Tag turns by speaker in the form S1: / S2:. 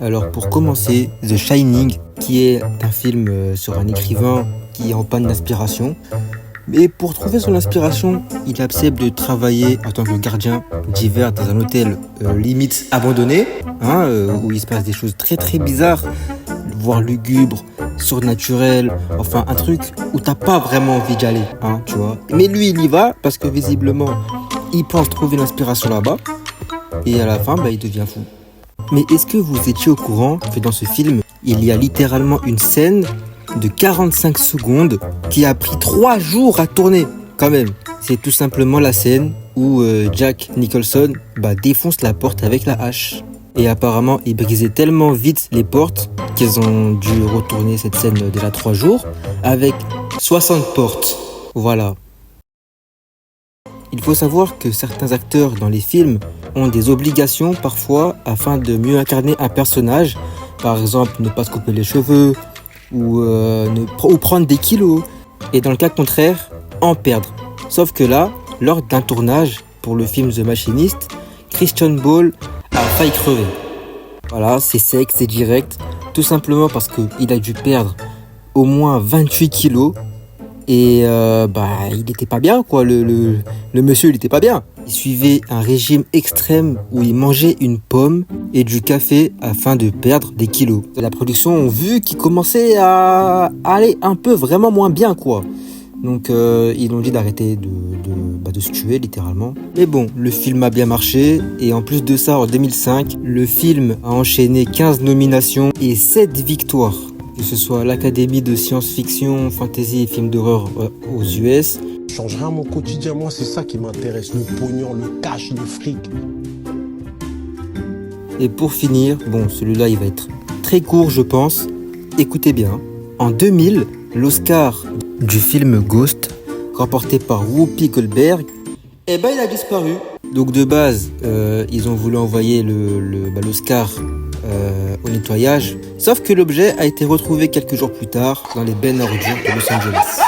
S1: Alors pour commencer, The Shining, qui est un film sur un écrivain qui est en panne d'inspiration. Mais pour trouver son inspiration, il accepte de travailler en tant que gardien d'hiver dans un hôtel limite abandonné, où il se passe des choses très très bizarres, voire lugubres, surnaturelles, enfin un truc où t'as pas vraiment envie d'y aller, tu vois. Mais lui il y va parce que visiblement il pense trouver l'inspiration là-bas et à la fin il devient fou. Mais est-ce que vous étiez au courant que dans ce film, il y a littéralement une scène de 45 secondes qui a pris 3 jours à tourner, quand même. C'est tout simplement la scène où Jack Nicholson défonce la porte avec la hache. Et apparemment, il brisait tellement vite les portes qu'ils ont dû retourner cette scène déjà 3 jours avec 60 portes. Voilà. Il faut savoir que certains acteurs dans les films ont des obligations parfois afin de mieux incarner un personnage. Par exemple, ne pas se couper les cheveux ou prendre des kilos. Et dans le cas contraire, en perdre. Sauf que là, lors d'un tournage pour le film The Machinist, Christian Bale a failli crever. Voilà, c'est sec, c'est direct. Tout simplement parce qu'il a dû perdre au moins 28 kilos. Et il était pas bien, quoi. Le monsieur, il était pas bien. Il suivait un régime extrême où il mangeait une pomme et du café afin de perdre des kilos. La production a vu qu'il commençait à aller un peu vraiment moins bien, quoi. Donc ils ont dit d'arrêter de se tuer littéralement. Mais bon, le film a bien marché et en plus de ça, en 2005, le film a enchaîné 15 nominations et 7 victoires. Que ce soit à l'Académie de science-fiction, fantasy et films d'horreur aux US.
S2: Je change rien à mon quotidien, moi c'est ça qui m'intéresse, le pognon, le cash, le fric.
S1: Et pour finir, celui-là il va être très court je pense, écoutez bien. En 2000, l'Oscar du film Ghost, remporté par Whoopi Goldberg, il a disparu. Donc de base, ils ont voulu envoyer l'Oscar au nettoyage, sauf que l'objet a été retrouvé quelques jours plus tard dans les bennes ordures de Los Angeles.